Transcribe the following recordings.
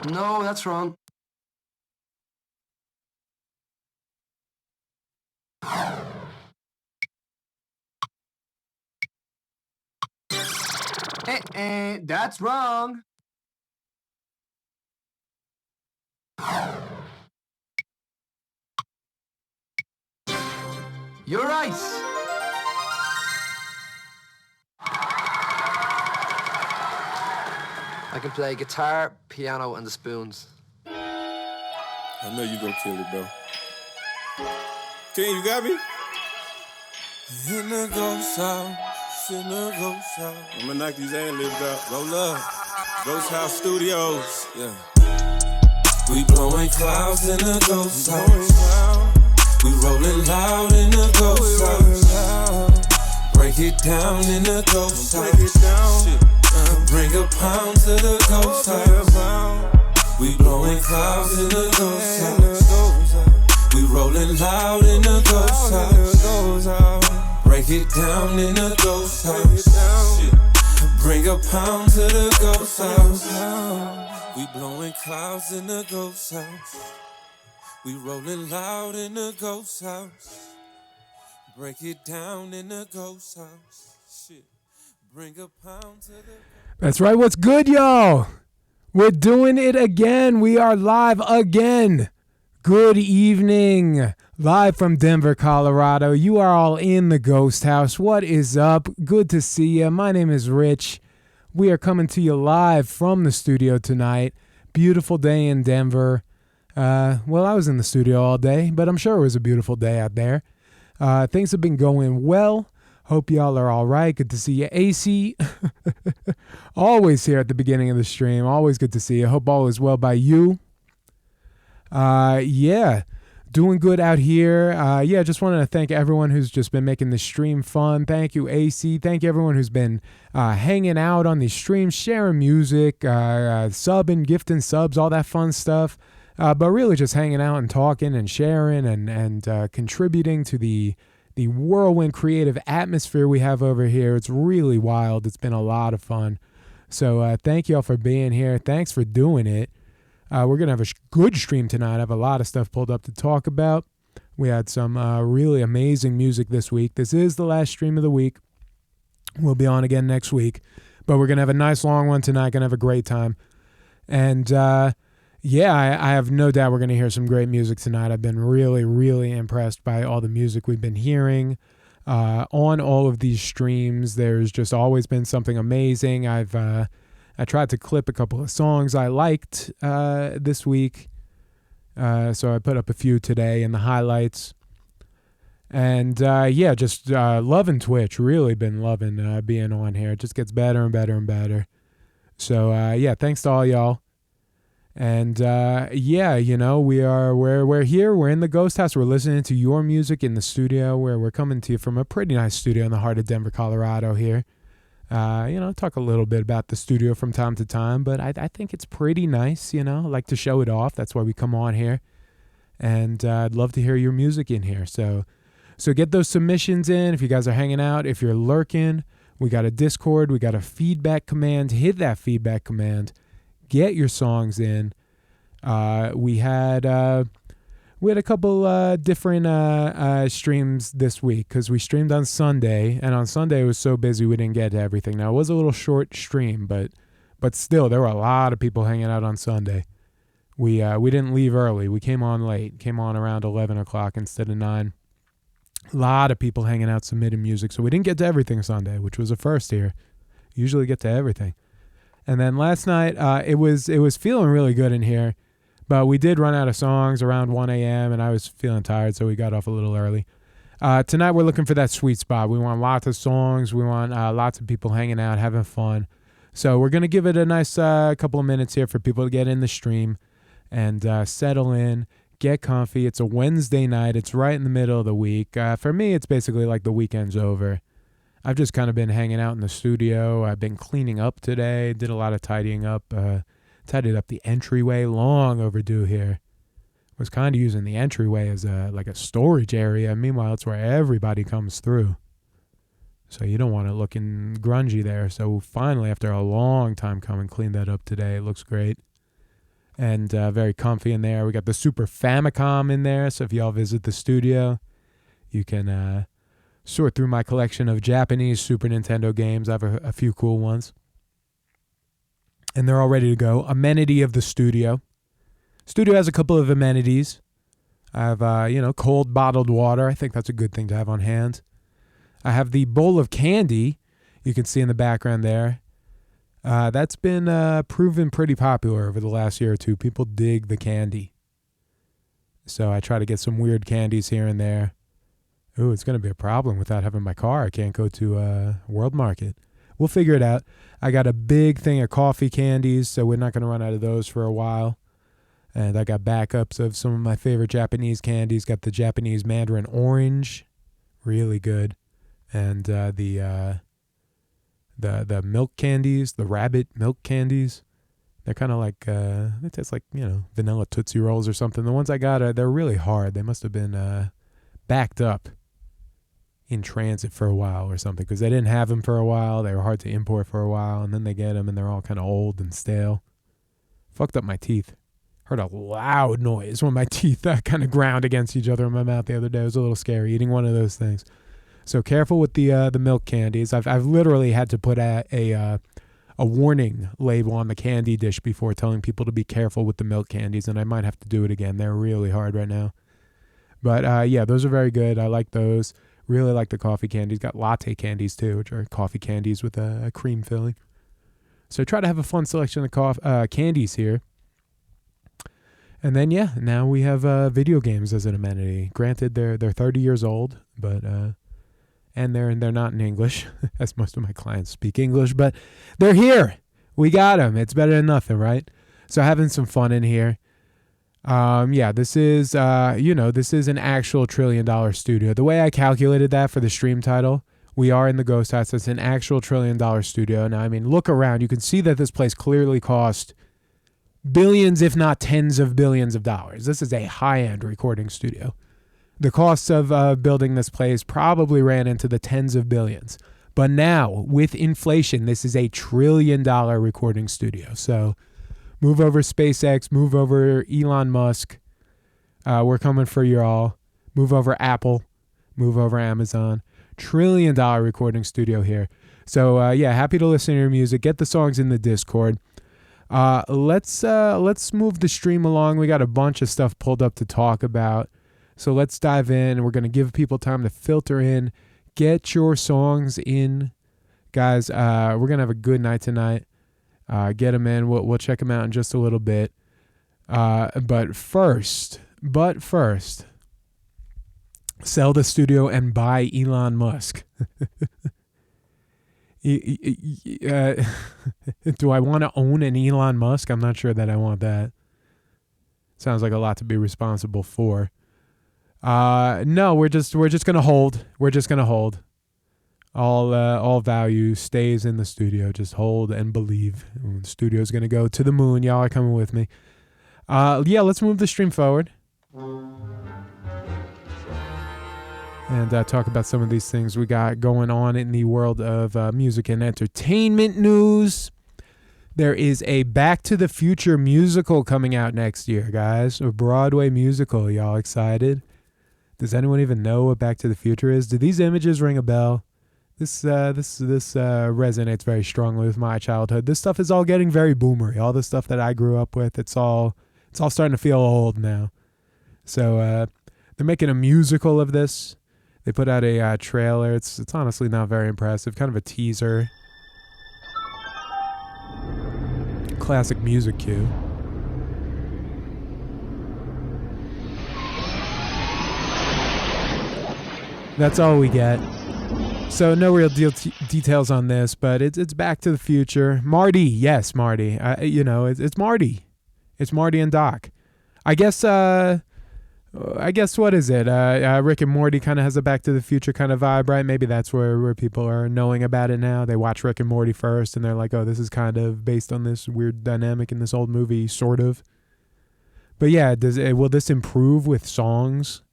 No, that's wrong. That's wrong. You're right. I can play guitar, piano, and the spoons. I know you gonna kill it, bro. King, you got me? In the ghost house, in the ghost house. I'm gonna knock these ad-libs out. Roll up. Ghost House Studios. Yeah. We blowing clouds in the ghost house. We rolling loud in the ghost house. Break it down in the ghost house. Bring a pound to the ghost house. We blowing clouds in the ghost house. We rolling loud in the ghost house. Break it down in the ghost house. Bring a pound to the ghost house. We blowing clouds in the ghost house. We rolling loud in the ghost house. Break it down in the ghost house. Shit. Bring a pound to the... That's right. What's good, y'all? We're doing it again. We are live again. Good evening. Live from Denver, Colorado. You are all in the Ghost House. What is up? Good to see you. My name is Rich. We are coming to you live from the studio tonight. Beautiful day in Denver. Well, I was in the studio all day, but I'm sure it was a beautiful day out there. Things have been going well. Hope y'all are all right. Good to see you. AC, always here at the beginning of the stream. Always good to see you. Hope all is well by you. Yeah, doing good out here. Just wanted to thank everyone who's just been making the stream fun. Thank you, AC. Thank you, everyone who's been hanging out on these streams, sharing music, subbing, gifting subs, all that fun stuff. But really just hanging out and talking and sharing and contributing to the whirlwind creative atmosphere we have over here. It's really wild. It's been a lot of fun. So thank you all for being here. Thanks for doing it. We're going to have a good stream tonight. I have a lot of stuff pulled up to talk about. We had some really amazing music this week. This is the last stream of the week. We'll be on again next week. But we're going to have a nice long one tonight. Going to have a great time. And I have no doubt we're going to hear some great music tonight. I've been really, really impressed by all the music we've been hearing on all of these streams. There's just always been something amazing. I tried to clip a couple of songs I liked this week. So I put up a few today in the highlights. And just loving Twitch. Really been loving being on here. It just gets better and better and better. So thanks to all y'all. And we're here. We're in the Ghost House. We're listening to your music in the studio, where we're coming to you from a pretty nice studio in the heart of Denver, Colorado here. Talk a little bit about the studio from time to time, but I think it's pretty nice, I like to show it off. That's why we come on here. And I'd love to hear your music in here. So get those submissions in if you guys are hanging out. If you're lurking, we got a Discord. We got a feedback command. Hit that feedback command. Get your songs in. We had a couple different streams this week because we streamed on Sunday, and on Sunday it was so busy we didn't get to everything. Now, it was a little short stream, but still, there were a lot of people hanging out on Sunday. We didn't leave early. We came on late, came on around 11 o'clock instead of 9. A lot of people hanging out submitting music, so we didn't get to everything Sunday, which was a first here. Usually get to everything. And then last night, it was feeling really good in here, but we did run out of songs around 1 a.m., and I was feeling tired, so we got off a little early. Tonight, we're looking for that sweet spot. We want lots of songs. We want lots of people hanging out, having fun. So we're going to give it a nice couple of minutes here for people to get in the stream and settle in, get comfy. It's a Wednesday night. It's right in the middle of the week. For me, it's basically like the weekend's over. I've just kind of been hanging out in the studio. I've been cleaning up today. Did a lot of tidying up. Tidied up the entryway. Long overdue here. Was kind of using the entryway as a storage area. Meanwhile, it's where everybody comes through. So you don't want it looking grungy there. So finally, after a long time coming, cleaned that up today. It looks great. and very comfy in there. We got the Super Famicom in there, so if y'all visit the studio, you can sort through my collection of Japanese Super Nintendo games. I have a few cool ones. And they're all ready to go. Amenity of the studio. Studio has a couple of amenities. I have, cold bottled water. I think that's a good thing to have on hand. I have the bowl of candy. You can see in the background there. That's been proven pretty popular over the last year or two. People dig the candy. So I try to get some weird candies here and there. Ooh, it's going to be a problem without having my car. I can't go to World Market. We'll figure it out. I got a big thing of coffee candies, so we're not going to run out of those for a while. And I got backups of some of my favorite Japanese candies. Got the Japanese Mandarin Orange, really good. And the milk candies, the rabbit milk candies. They're kind of like, they taste like, vanilla Tootsie Rolls or something. The ones I got, they're really hard. They must have been backed up in transit for a while or something, because they didn't have them for a while. They were hard to import for a while, and then they get them, and they're all kind of old and stale. Fucked up my teeth. Heard a loud noise when my teeth kind of ground against each other in my mouth the other day. It was a little scary eating one of those things. So careful with the milk candies. I've literally had to put a warning label on the candy dish before, telling people to be careful with the milk candies, and I might have to do it again. They're really hard right now. But yeah, those are very good. I like those. Really like the coffee candies. Got latte candies too, which are coffee candies with a cream filling. So try to have a fun selection of candies here. And then yeah, now we have video games as an amenity. Granted, they're 30 years old, but and they're not in English, as most of my clients speak English, but they're here. We got them. It's better than nothing, right? So having some fun in here. Yeah, this is this is an actual $1 trillion studio. The way I calculated that for the stream title, we are in the Ghost House. It's an actual $1 trillion studio. Now, I mean, look around. You can see that this place clearly cost billions, if not tens of billions of dollars. This is a high-end recording studio. The costs of building this place probably ran into the tens of billions. But now, with inflation, this is a $1 trillion recording studio. So move over SpaceX, move over Elon Musk. We're coming for you all. Move over Apple, move over Amazon. $1 trillion recording studio here. So yeah, happy to listen to your music. Get the songs in the Discord. Let's move the stream along. We got a bunch of stuff pulled up to talk about. So let's dive in. We're going to give people time to filter in. Get your songs in. Guys, we're going to have a good night tonight. Get them in. We'll check them out in just a little bit. But first, sell the studio and buy Elon Musk. Do I want to own an Elon Musk? I'm not sure that I want that. Sounds like a lot to be responsible for. No, we're just gonna hold. We're just gonna hold. All value stays in the studio. Just hold and believe. The studio's gonna go to the moon. Y'all are coming with me. Yeah, let's move the stream forward. And talk about some of these things we got going on in the world of music and entertainment news. There is a Back to the Future musical coming out next year, guys. A Broadway musical. Y'all excited? Does anyone even know what Back to the Future is? Do these images ring a bell? This resonates very strongly with my childhood. This stuff is all getting very boomery. All the stuff that I grew up with, it's all starting to feel old now. So they're making a musical of this. They put out a trailer. It's honestly not very impressive. Kind of a teaser. Classic music cue. That's all we get. So no real details on this, but it's Back to the Future. Marty, yes, Marty. It's Marty. It's Marty and Doc. I guess what is it? Rick and Morty kind of has a Back to the Future kind of vibe, right? Maybe that's where people are knowing about it now. They watch Rick and Morty first, and they're like, oh, this is kind of based on this weird dynamic in this old movie, sort of. But yeah, will this improve with songs?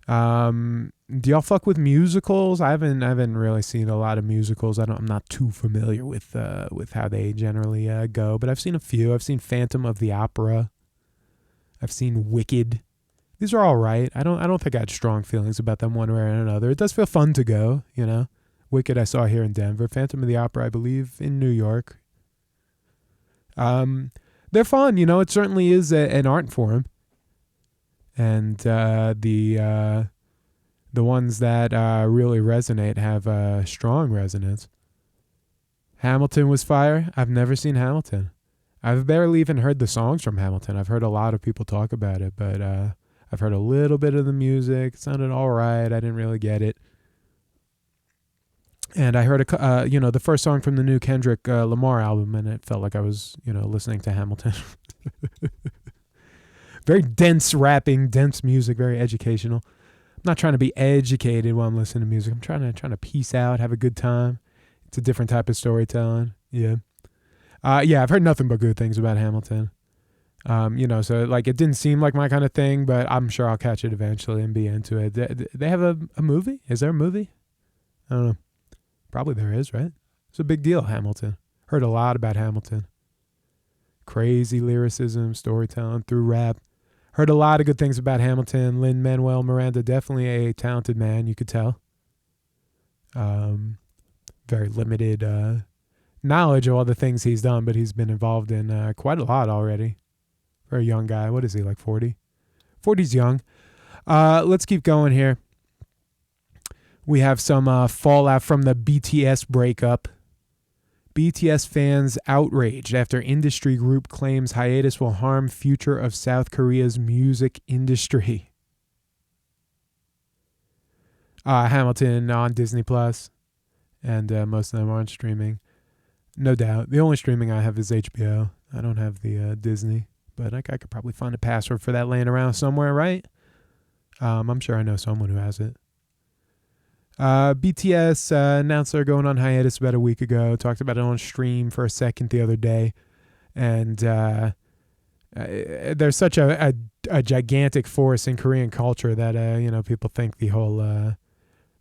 Do y'all fuck with musicals? I haven't really seen a lot of musicals. I'm not too familiar with how they generally go, but I've seen a few. I've seen Phantom of the Opera. I've seen Wicked. These are all right. I don't think I had strong feelings about them one way or another. It does feel fun to go, you know. Wicked I saw here in Denver. Phantom of the Opera, I believe, in New York. They're fun, you know. It certainly is an art form. And the ones that really resonate have strong resonance. Hamilton was fire. I've never seen Hamilton. I've barely even heard the songs from Hamilton. I've heard a lot of people talk about it, but I've heard a little bit of the music. It sounded all right. I didn't really get it. And I heard the first song from the new Kendrick Lamar album, and it felt like I was, listening to Hamilton. Very dense rapping, dense music, very educational. I'm not trying to be educated while I'm listening to music. I'm trying to peace out, have a good time. It's a different type of storytelling. Yeah. I've heard nothing but good things about Hamilton. So like it didn't seem like my kind of thing, but I'm sure I'll catch it eventually and be into it. They have a movie? Is there a movie? I don't know. Probably there is, right? It's a big deal, Hamilton. Heard a lot about Hamilton. Crazy lyricism, storytelling through rap. Heard a lot of good things about Hamilton. Lin-Manuel Miranda, definitely a talented man, you could tell. Very limited knowledge of all the things he's done, but he's been involved in quite a lot already. Very young guy. What is he, like 40? 40's young. Let's keep going here. We have some fallout from the BTS breakup. BTS fans outraged after industry group claims hiatus will harm future of South Korea's music industry. Hamilton on Disney Plus, and most of them aren't streaming. No doubt. The only streaming I have is HBO. I don't have the Disney, but I could probably find a password for that laying around somewhere, right? I'm sure I know someone who has it. BTS announced they're going on hiatus about a week ago. Talked about it on stream for a second the other day. And there's such a gigantic force in Korean culture that, people think the whole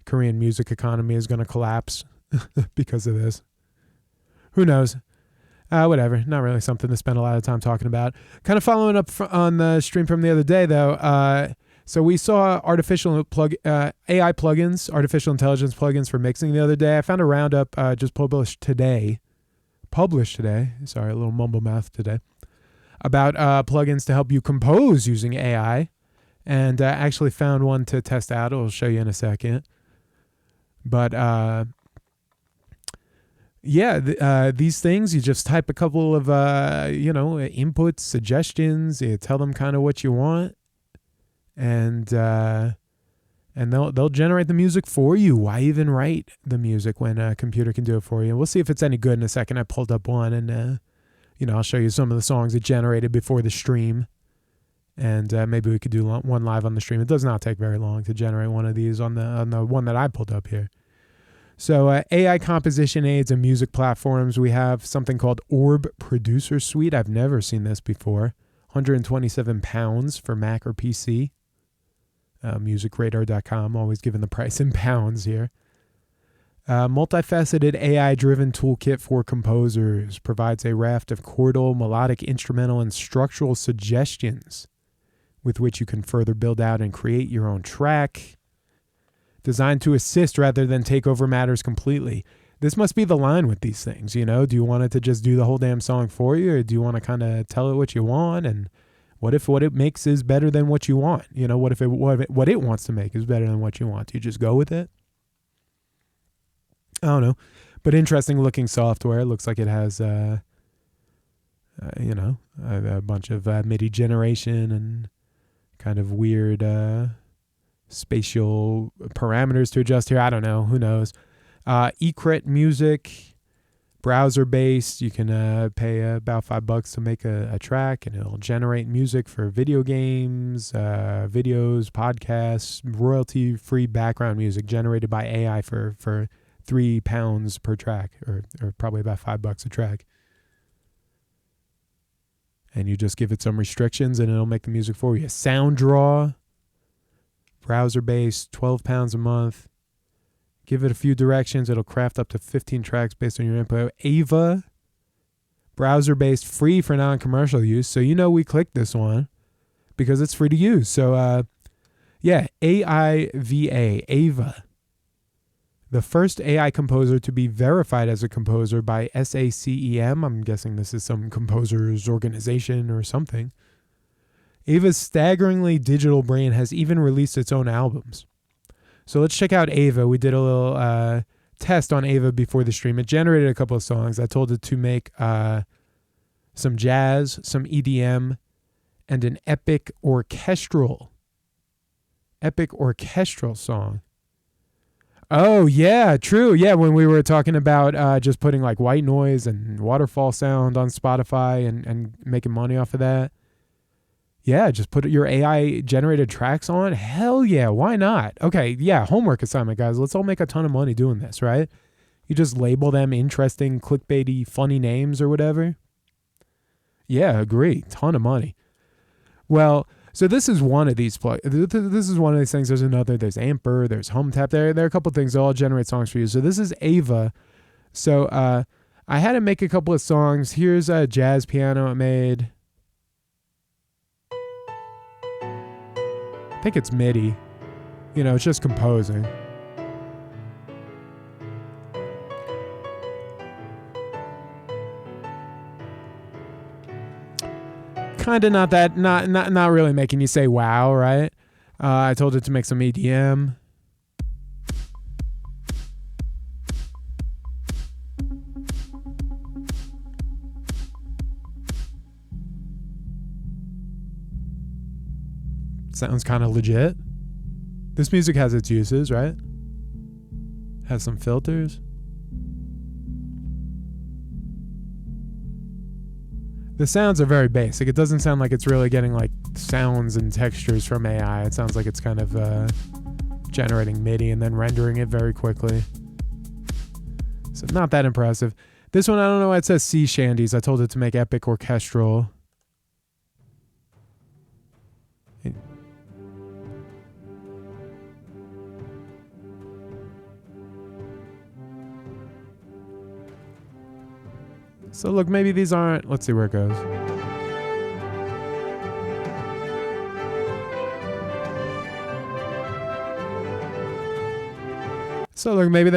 Korean music economy is going to collapse because of this. Who knows? Whatever. Not really something to spend a lot of time talking about. Kind of following up on the stream from the other day, though. So we saw AI plugins, artificial intelligence plugins for mixing the other day. I found a roundup just published today. Sorry, a little mumble mouth today. About plugins to help you compose using AI. And actually found one to test out. I'll show you in a second. But these things, you just type a couple of, inputs, suggestions. You tell them kind of what you want. And they'll generate the music for you. Why even write the music when a computer can do it for you? We'll see if it's any good in a second. I pulled up one, and I'll show you some of the songs it generated before the stream, and maybe we could do one live on the stream. It does not take very long to generate one of these on the one that I pulled up here. So AI composition aids and music platforms. We have something called Orb Producer Suite. I've never seen this before. £127 for Mac or PC. Musicradar.com, always giving the price in pounds here. Multifaceted AI-driven toolkit for composers provides a raft of chordal, melodic, instrumental, and structural suggestions with which you can further build out and create your own track. Designed to assist rather than take over matters completely. This must be the line with these things, Do you want it to just do the whole damn song for you, or do you want to kind of tell it what you want? And what if what it makes is better than what you want? What if what it wants to make is better than what you want? Do you just go with it? I don't know. But interesting looking software. It looks like it has, a bunch of MIDI generation and kind of weird spatial parameters to adjust here. I don't know. Who knows? Ecrit music. Browser-based, you can pay about $5 to make a track, and it'll generate music for video games, videos, podcasts, royalty-free background music generated by AI for £3 per track, or probably about $5 a track. And you just give it some restrictions, and it'll make the music for you. SoundDraw Browser-based, 12 pounds a month. Give it a few directions. It'll craft up to 15 tracks based on your input. AIVA, browser-based, free for non-commercial use. So we clicked this one because it's free to use. So, yeah, AIVA. The first AI composer to be verified as a composer by SACEM. I'm guessing this is some composer's organization or something. AIVA's staggeringly digital brain has even released its own albums. So let's check out AIVA. We did a little test on AIVA before the stream. It generated a couple of songs. I told it to make some jazz, some EDM, and an epic orchestral song. Oh, yeah, true. Yeah, when we were talking about just putting like white noise and waterfall sound on Spotify and making money off of that. Yeah, just put your AI-generated tracks on. Hell yeah, why not? Okay, yeah, homework assignment, guys. Let's all make a ton of money doing this, right? You just label them interesting, clickbaity, funny names or whatever. Yeah, agree. Ton of money. Well, so this is one of these this is one of these things. There's another. There's Amper. There's HomeTap. There are a couple things that all generate songs for you. So this is AIVA. So I had to make a couple of songs. Here's a jazz piano it made. I think it's MIDI. It's just composing. Kind of not really making you say wow, right? I told it to make some EDM. Sounds kind of legit. This music has its uses, right? Has some filters. The sounds are very basic. It doesn't sound like it's really getting like sounds and textures from AI. It sounds like it's kind of generating MIDI and then rendering it very quickly. So not that impressive. This one, I don't know why it says sea shanties. I told it to make epic orchestral. So look, maybe these aren't... Let's see where it goes. So look, maybe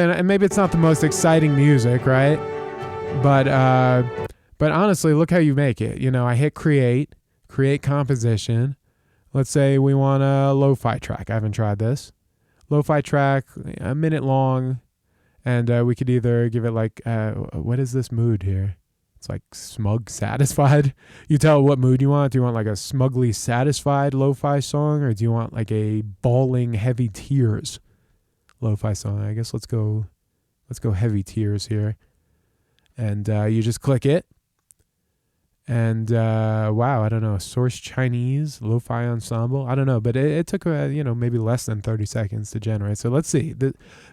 it's not the most exciting music, right? But honestly, look how you make it. I hit create composition. Let's say we want a lo-fi track. I haven't tried this. Lo-fi track, a minute long, and we could either give it like what is this mood here? It's like smug satisfied. You tell it what mood you want. Do you want like a smugly satisfied lo-fi song, or do you want like a bawling heavy tears lo-fi song? I guess let's go heavy tears here. And you just click it. And wow, I don't know, source Chinese lo-fi ensemble. I don't know, but it took maybe less than 30 seconds to generate. So let's see.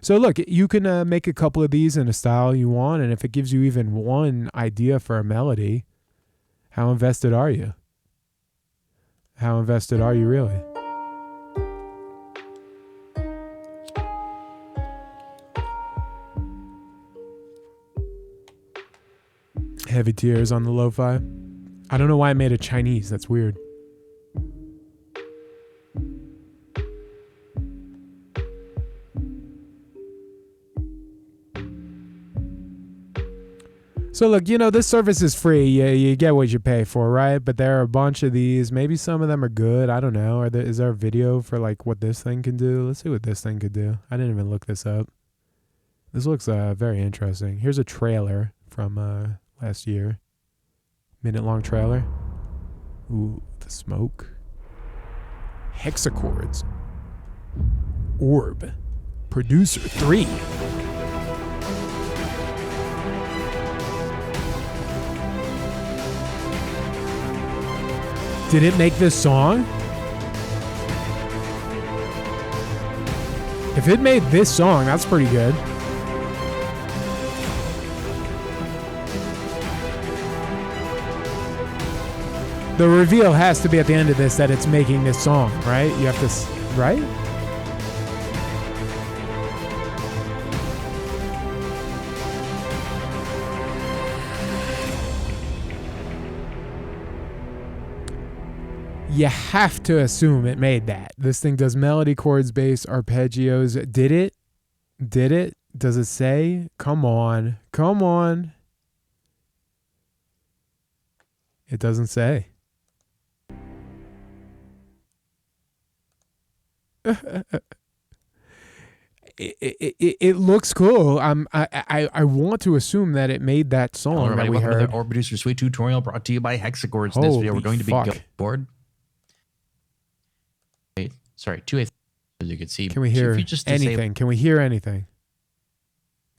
So look, you can make a couple of these in a style you want, and if it gives you even one idea for a melody, how invested are you? How invested are you really? Heavy tears on the lo-fi. I don't know why I made it Chinese. That's weird. So look, this service is free. You get what you pay for, right? But there are a bunch of these. Maybe some of them are good. I don't know. Is there a video for like what this thing can do? Let's see what this thing could do. I didn't even look this up. This looks very interesting. Here's a trailer from last year. Minute-long trailer. Ooh, the smoke. Hexachords. Orb. Producer 3. Did it make this song? If it made this song, that's pretty good. The reveal has to be at the end of this that it's making this song, right? You have to, right? You have to assume it made that. This thing does melody, chords, bass, arpeggios. Did it? Did it? Does it say? Come on. Come on. It doesn't say. It looks cool. I want to assume that it made that song. Hello, everybody. That we Welcome heard. to the Or Producer Suite tutorial brought to you by Hexachords. In this video, we're going to be fuck. going board. Sorry, 2/8. As you can see, Can we hear if you just anything? Can we hear anything?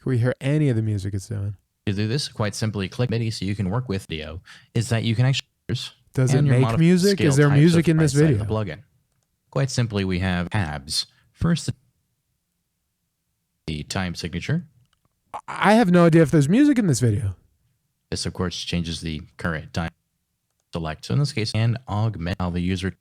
Can we hear any of the music it's doing? To do this, quite simply click MIDI so you can work with video. Is that you can actually Does it and your make modify music? scale Is there types music of in this right side of video? the plugin. Quite simply, we have tabs. First, the time signature. I have no idea if there's music in this video. This, of course, changes the current time select. So in this case, and augment how the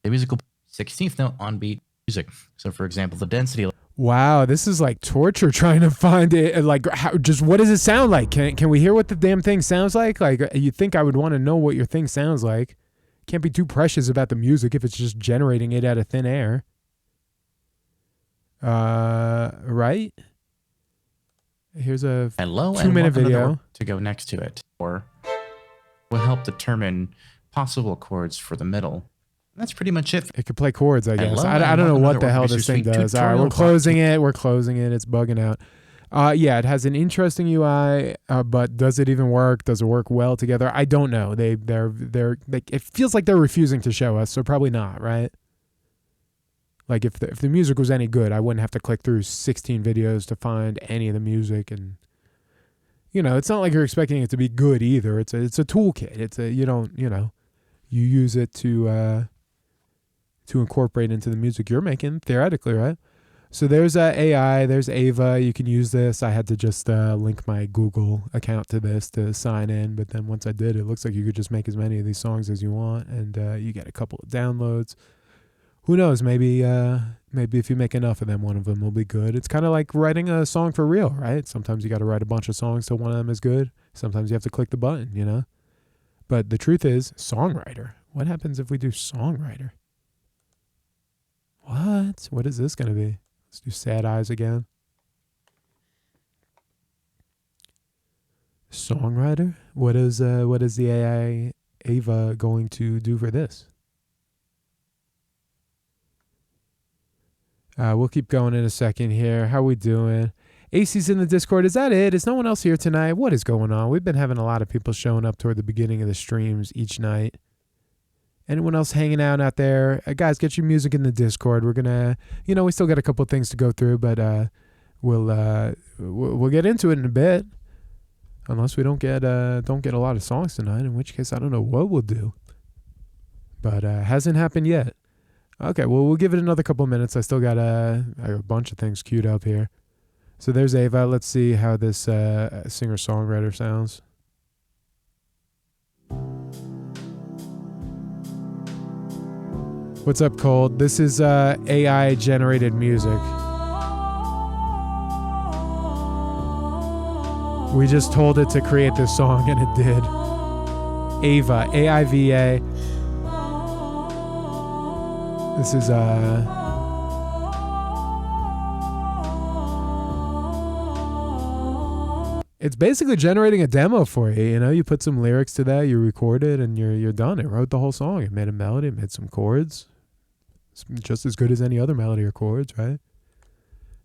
musical 16th note on beat music. So for example, the density. Wow, this is like torture trying to find it. Like, just what does it sound like? Can we hear what the damn thing sounds like? Like, you think I would want to know what your thing sounds like? Can't be too precious about the music if it's just generating it out of thin air. Right? Here's a Hello, 2-minute and video to go next to it, or will help determine possible chords for the middle. That's pretty much it. It could play chords, I guess. Hello, I and don't know welcome to what the the hell Producer this thing Suite does. All right, tutorial we're closing it. We're closing it. It's bugging out. Yeah, it has an interesting UI, but does it even work? Does it work well together? I don't know. They're like, it feels like they're refusing to show us, so probably not, right? Like if the music was any good, I wouldn't have to click through 16 videos to find any of the music, and you know, it's not like you're expecting it to be good either. It's a toolkit. It's a you use it to incorporate into the music you're making theoretically, right? So there's AI, there's AIVA. You can use this. I had to just link my Google account to this to sign in, but then once I did, it looks like you could just make as many of these songs as you want, and you get a couple of downloads. Who knows? Maybe if you make enough of them, one of them will be good. It's kind of like writing a song for real, right? Sometimes you got to write a bunch of songs till one of them is good. Sometimes you have to click the button, you know? But the truth is, songwriter. What happens if we do songwriter? What? What is this going to be? Let's do Sad Eyes again. Songwriter? What is the AI AIVA going to do for this? We'll keep going in a second here. How we doing? AC's in the Discord. Is that it? Is no one else here tonight? What is going on? We've been having a lot of people showing up toward the beginning of the streams each night. Anyone else hanging out there? Guys, get your music in the Discord. We're gonna, we still got a couple things to go through, but we'll get into it in a bit. Unless we don't get a lot of songs tonight, in which case I don't know what we'll do. But hasn't happened yet. Okay, well, we'll give it another couple minutes. I still got a bunch of things queued up here. So there's AIVA. Let's see how this singer-songwriter sounds. What's up, Cold? This is AI-generated music. We just told it to create this song, and it did. AIVA, AIVA. This is it's basically generating a demo for you. You put some lyrics to that, you record it, and you're done. It wrote the whole song. It made a melody, it made some chords. It's just as good as any other melody or chords, right?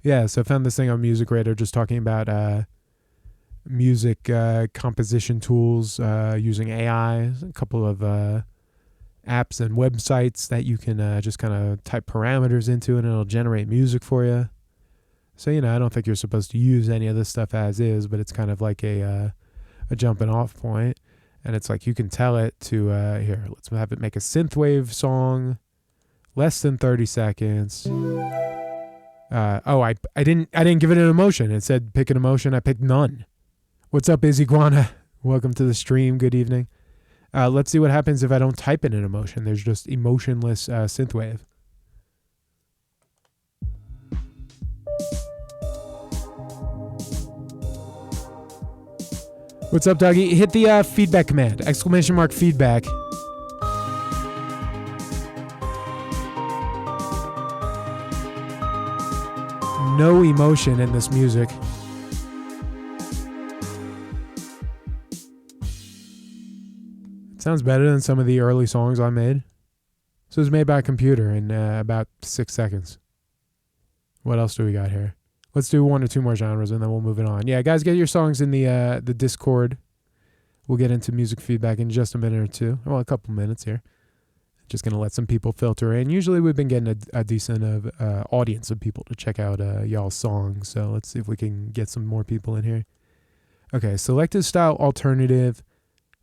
Yeah, so I found this thing on Music Radar just talking about music composition tools using AI. A couple of apps and websites that you can just kind of type parameters into, and it'll generate music for you. So, I don't think you're supposed to use any of this stuff as is, but it's kind of like a jumping off point. And it's like you can tell it to, here, let's have it make a synthwave song, less than 30 seconds. I didn't give it an emotion. It said pick an emotion. I picked none. What's up, Izzy Guana? Welcome to the stream. Good evening. Let's see what happens if I don't type in an emotion. There's just emotionless synthwave. What's up, doggy? Hit the feedback command. !feedback. no emotion in this music. It sounds better than some of the early songs I made. This was made by a computer in about 6 seconds. What else do we got here? Let's do 1 or 2 more genres and then we'll move it on. Yeah, guys, get your songs in the Discord. We'll get into music feedback in just a minute or two. Well, a couple minutes here. Just going to let some people filter in. Usually we've been getting a decent audience of people to check out y'all's songs. So let's see if we can get some more people in here. Okay, selected style alternative.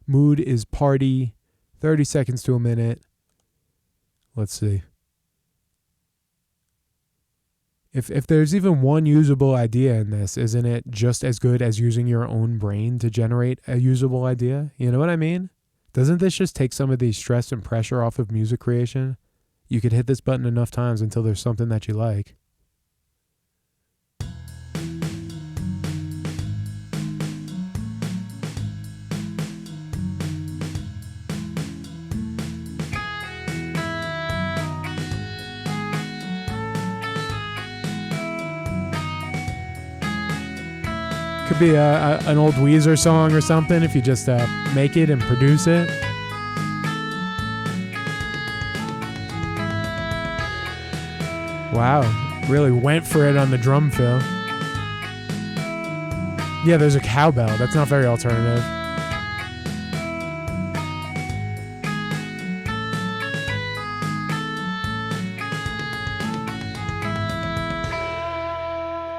Mood is party. 30 seconds to a minute. Let's see. If there's even one usable idea in this, isn't it just as good as using your own brain to generate a usable idea? You know what I mean? Doesn't this just take some of the stress and pressure off of music creation? You could hit this button enough times until there's something that you like. Could be an old Weezer song or something if you just make it and produce it. Wow, really went for it on the drum fill. Yeah, there's a cowbell. That's not very alternative.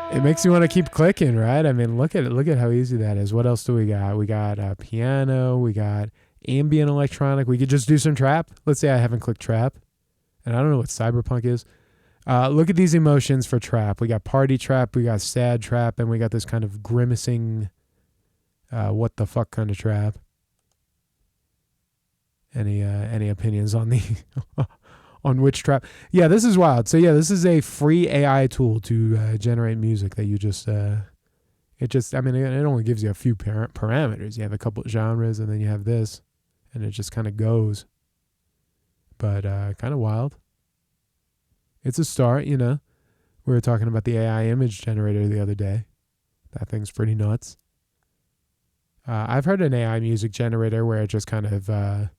It makes you want to keep clicking, right? I mean, look at it. Look at how easy that is. What else do we got? We got piano. We got ambient electronic. We could just do some trap. Let's say I haven't clicked trap. And I don't know what cyberpunk is. Look at these emotions for trap. We got party trap. We got sad trap. And we got this kind of grimacing, what the fuck kind of trap. Any opinions on the... on which trap? Yeah, this is wild. So yeah, this is a free AI tool to generate music that you just, I mean, it only gives you a few parameters. You have a couple of genres and then you have this and it just kind of goes. But kind of wild. It's a start, you know. We were talking about the AI image generator the other day. That thing's pretty nuts. I've heard an AI music generator where it just kind of...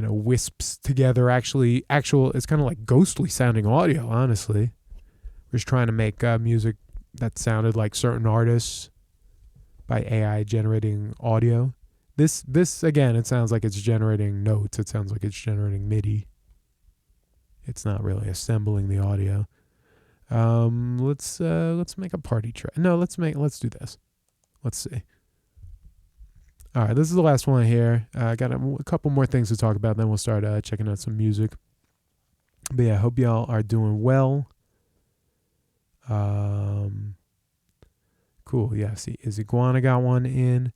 wisps together actual, it's kind of like ghostly sounding audio, honestly. We're just trying to make music that sounded like certain artists by AI generating audio. This again, it sounds like it's generating notes. It sounds like it's generating MIDI. It's not really assembling the audio. Let's make a party track. No, let's do this. Let's see. All right, this is the last one here. I got a couple more things to talk about, then we'll start checking out some music. But yeah, I hope y'all are doing well. Cool, yeah, see, is Iguana got one in?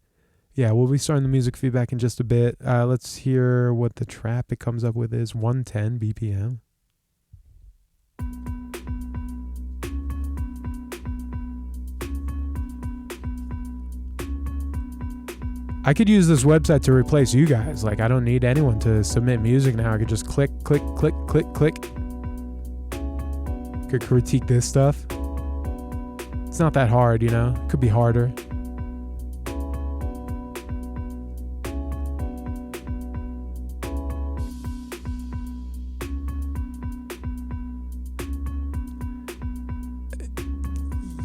Yeah, we'll be starting the music feedback in just a bit. Let's hear what the trap it comes up with is. 110 BPM. I could use this website to replace you guys. Like, I don't need anyone to submit music now. I could just click, click, click, click, click. Could critique this stuff. It's not that hard, you know? It could be harder.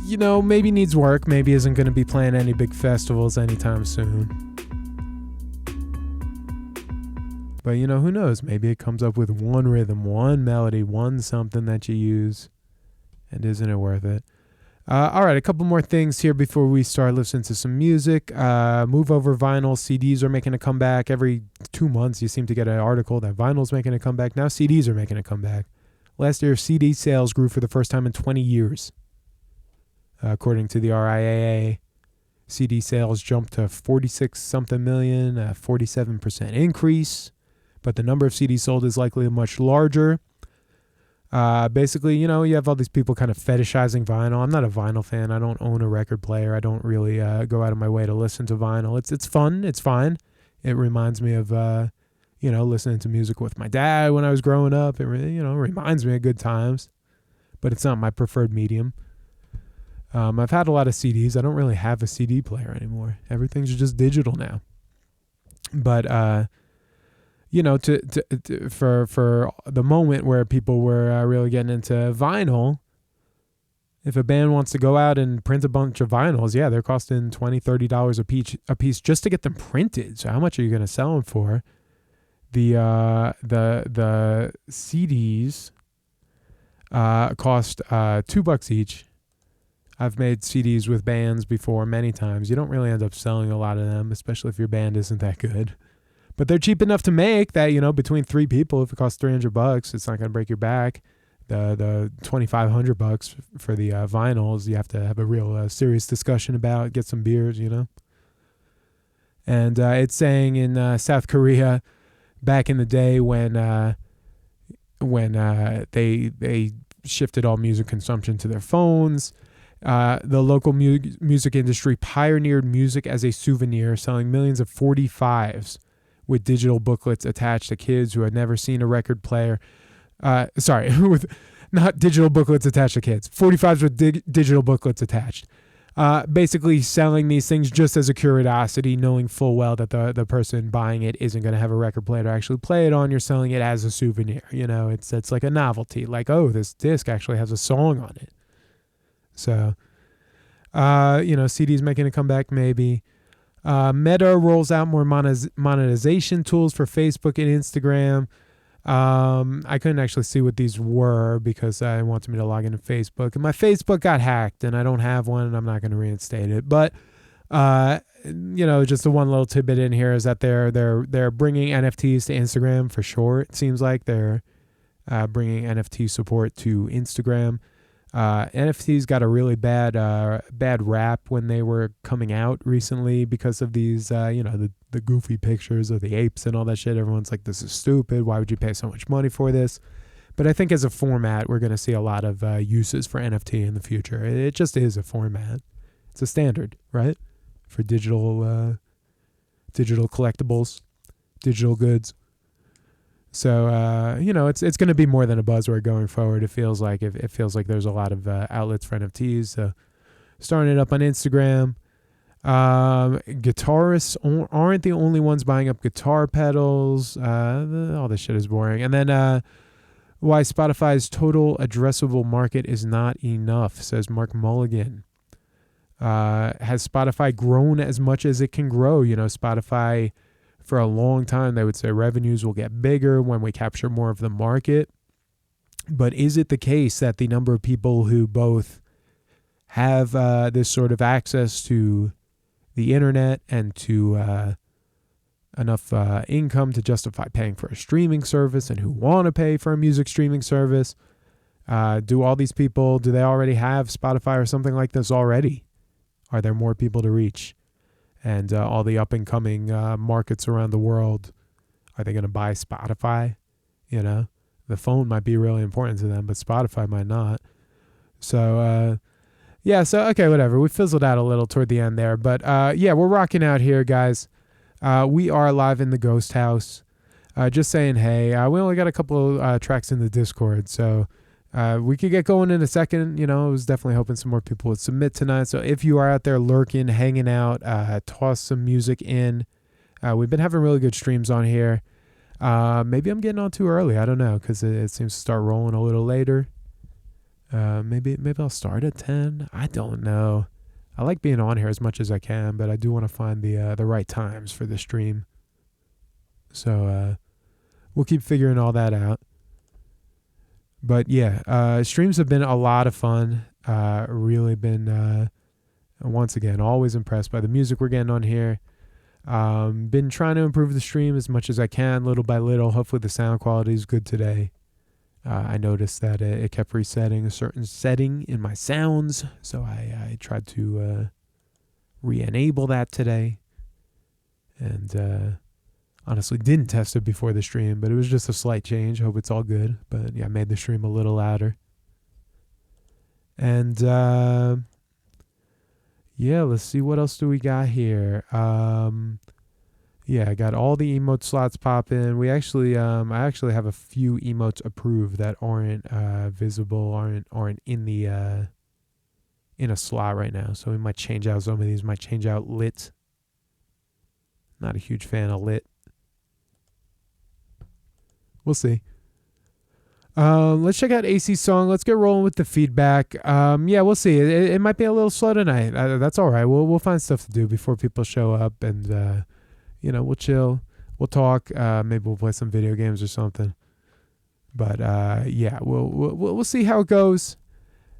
You know, maybe needs work. Maybe isn't going to be playing any big festivals anytime soon. But, you know, who knows? Maybe it comes up with one rhythm, one melody, one something that you use. And isn't it worth it? All right, a couple more things here before we start listening to some music. Move over vinyl. CDs are making a comeback. Every 2 months, you seem to get an article that vinyl's making a comeback. Now CDs are making a comeback. Last year, CD sales grew for the first time in 20 years. According to the RIAA, CD sales jumped to 46-something million, a 47% increase. But the number of CDs sold is likely much larger. Basically, you know, you have all these people kind of fetishizing vinyl. I'm not a vinyl fan. I don't own a record player. I don't really go out of my way to listen to vinyl. It's fun. It's fine. It reminds me of, listening to music with my dad when I was growing up. It really, reminds me of good times. but it's not my preferred medium. I've had a lot of CDs. I don't really have a CD player anymore. Everything's just digital now. But you know, for the moment where people were really getting into vinyl, if a band wants to go out and print a bunch of vinyls, yeah, they're costing $20, $30 a piece just to get them printed. So how much are you going to sell them for? The CDs cost $2 each. I've made CDs with bands before many times. You don't really end up selling a lot of them, especially if your band isn't that good. But they're cheap enough to make that, you know, between 3 people, if it costs $300, it's not going to break your back. The $2,500 for the vinyls, you have to have a real serious discussion about, get some beers, you know. And it's saying in South Korea, back in the day when they shifted all music consumption to their phones, the local music industry pioneered music as a souvenir, selling millions of 45s with digital booklets attached to kids who had never seen a record player. With not digital booklets attached to kids. 45s with digital booklets attached. Basically selling these things just as a curiosity, knowing full well that the person buying it isn't going to have a record player to actually play it on. You're selling it as a souvenir. You know, it's like a novelty. Like, oh, this disc actually has a song on it. So, you know, CDs making a comeback maybe. Meta rolls out more monetization tools for Facebook and Instagram. I couldn't actually see what these were because I wanted me to log into Facebook. And my Facebook got hacked and I don't have one and I'm not going to reinstate it. But, you know, just the one little tidbit in here is that they're bringing NFTs to Instagram for sure. It seems like they're bringing NFT support to Instagram. NFTs got a really bad rap when they were coming out recently because of these, you know, the goofy pictures of the apes and all that shit. Everyone's like, this is stupid. Why would you pay so much money for this? But I think as a format, we're going to see a lot of uses for NFT in the future. It just is a format. It's a standard, right? For digital collectibles, digital goods. So, you know, it's going to be more than a buzzword going forward. It feels like there's a lot of outlets for NFTs. So starting it up on Instagram. Guitarists aren't the only ones buying up guitar pedals. All this shit is boring. And then why Spotify's total addressable market is not enough, says Mark Mulligan. Has Spotify grown as much as it can grow? You know, Spotify... For a long time, they would say revenues will get bigger when we capture more of the market. But is it the case that the number of people who both have this sort of access to the internet and to enough income to justify paying for a streaming service and who want to pay for a music streaming service, do all these people, do they already have Spotify or something like this already? Are there more people to reach? And all the up-and-coming markets around the world, are they going to buy Spotify? You know, the phone might be really important to them, but Spotify might not. So, yeah, so, okay, whatever. We fizzled out a little toward the end there. But, yeah, we're rocking out here, guys. We are live in the Ghost House. Just saying, hey, we only got a couple of tracks in the Discord, so... we could get going in a second. You know, I was definitely hoping some more people would submit tonight. So if you are out there lurking, hanging out, toss some music in. We've been having really good streams on here. Maybe I'm getting on too early. I don't know, because it seems to start rolling a little later. Maybe I'll start at 10. I don't know. I like being on here as much as I can, but I do want to find the right times for the stream. So we'll keep figuring all that out. But yeah, streams have been a lot of fun. Really been, once again, always impressed by the music we're getting on here. Been trying to improve the stream as much as I can, little by little. Hopefully the sound quality is good today. I noticed that it kept resetting a certain setting in my sounds, so I tried to re-enable that today. And honestly didn't test it before the stream, but it was just a slight change. Hope it's all good. But yeah, I made the stream a little louder. And yeah, let's see, what else do we got here? Yeah, I got all the emote slots popping. We actually, I actually have a few emotes approved that aren't visible, aren't in the in a slot right now. So we might change out some of these. Might change out lit. Not a huge fan of lit. We'll see. Let's check out AC's song. Let's get rolling with the feedback. Yeah, we'll see. It might be a little slow tonight. That's all right. We'll find stuff to do before people show up, and you know, we'll chill. We'll talk. Maybe we'll play some video games or something. But yeah, we'll see how it goes.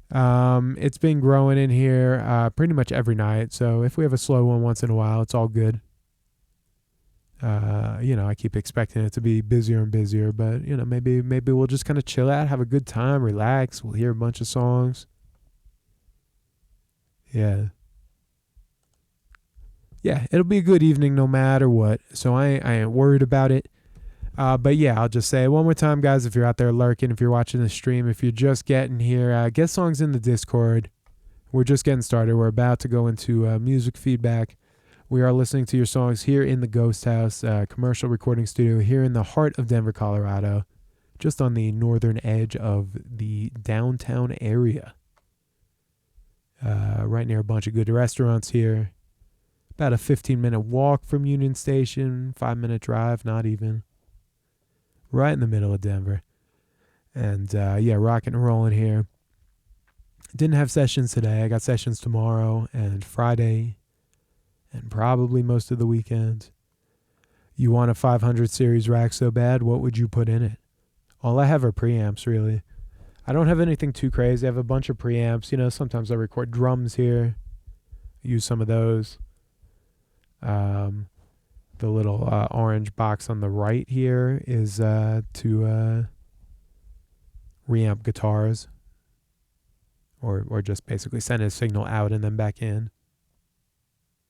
It's been growing in here pretty much every night. So if we have a slow one once in a while, it's all good. You know, I keep expecting it to be busier and busier, but you know, maybe we'll just kind of chill out, have a good time, relax. We'll hear a bunch of songs. Yeah, it'll be a good evening no matter what. So I ain't worried about it. But yeah, I'll just say it one more time, guys. If you're out there lurking, if you're watching the stream, if you're just getting here, get songs in the Discord. We're just getting started. We're about to go into music feedback. We are listening to your songs here in the Ghost House commercial recording studio here in the heart of Denver, Colorado, just on the northern edge of the downtown area. Right near a bunch of good restaurants here. About a 15-minute walk from Union Station, 5-minute drive, not even. Right in the middle of Denver. And yeah, rocking and rolling here. Didn't have sessions today. I got sessions tomorrow and Friday. And probably most of the weekend. You want a 500 series rack so bad, what would you put in it? All I have are preamps, really. I don't have anything too crazy. I have a bunch of preamps. You know, sometimes I record drums here. Use some of those. The little orange box on the right here is to reamp guitars. Or just basically send a signal out and then back in.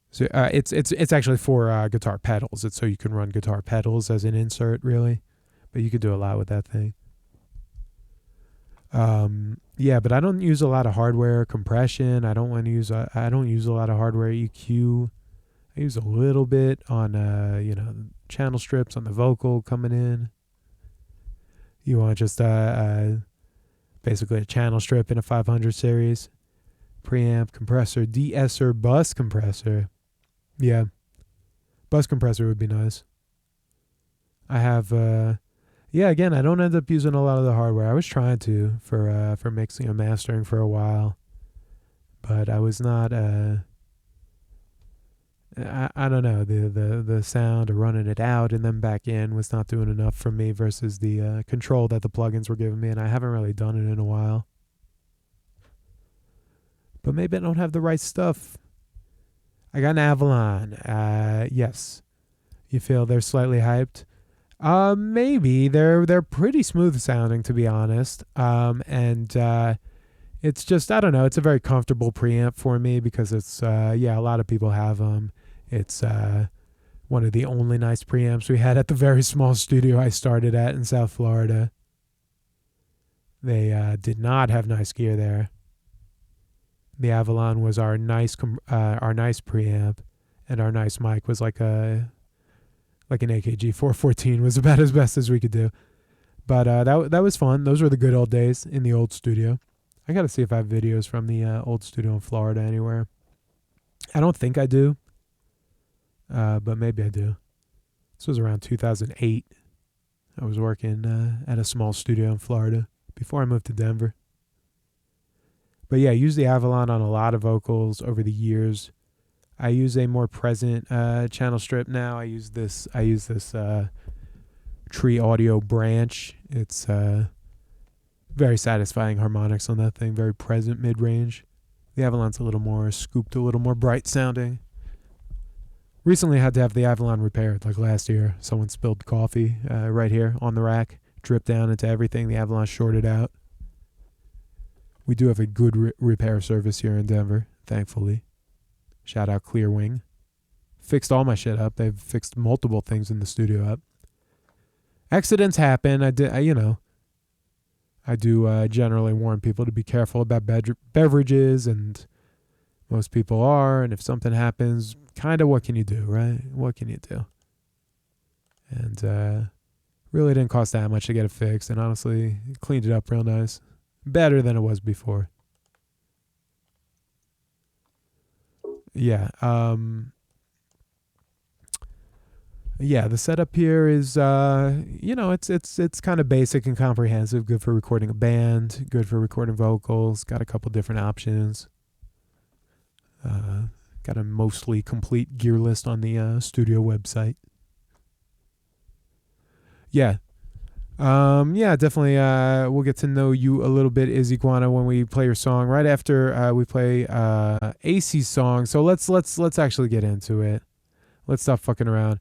So it's actually for guitar pedals. It's so you can run guitar pedals as an insert, really. But you could do a lot with that thing. Yeah, but I don't use a lot of hardware compression. I don't use a lot of hardware EQ. I use a little bit on you know, channel strips on the vocal coming in. You want just basically a channel strip in a 500 series. Preamp, compressor, de-esser, bus compressor. Yeah. Bus compressor would be nice. I have yeah, again, I don't end up using a lot of the hardware. I was trying to for mixing and mastering for a while. But I was not I don't know, the sound of running it out and then back in was not doing enough for me versus the control that the plugins were giving me, and I haven't really done it in a while. But maybe I don't have the right stuff. I got an Avalon. Yes. You feel they're slightly hyped? Maybe. They're pretty smooth sounding, to be honest. And it's just, I don't know, it's a very comfortable preamp for me because it's, yeah, a lot of people have them. It's one of the only nice preamps we had at the very small studio I started at in South Florida. They did not have nice gear there. The Avalon was our nice preamp, and our nice mic was like an AKG 414 was about as best as we could do. But that was fun. Those were the good old days in the old studio. I got to see if I have videos from the old studio in Florida anywhere. I don't think I do, but maybe I do. This was around 2008. I was working at a small studio in Florida before I moved to Denver. But yeah, I use the Avalon on a lot of vocals over the years. I use a more present channel strip now. I use this Tree Audio branch. It's very satisfying harmonics on that thing. Very present mid-range. The Avalon's a little more scooped, a little more bright sounding. Recently I had to have the Avalon repaired, like last year. Someone spilled coffee right here on the rack, dripped down into everything. The Avalon shorted out. We do have a good repair service here in Denver, thankfully. Shout out Clearwing. Fixed all my shit up. They've fixed multiple things in the studio up. Accidents happen. I do generally warn people to be careful about beverages, and most people are. And if something happens, kind of what can you do, right? What can you do? And really didn't cost that much to get it fixed, and honestly cleaned it up real nice. Better than it was before. Yeah. Yeah, the setup here is it's kind of basic and comprehensive, good for recording a band, good for recording vocals, got a couple different options. Got a mostly complete gear list on the studio website. Yeah. Yeah, definitely we'll get to know you a little bit, Iziguana, when we play your song right after we play AC's song. So let's actually get into it. Let's stop fucking around.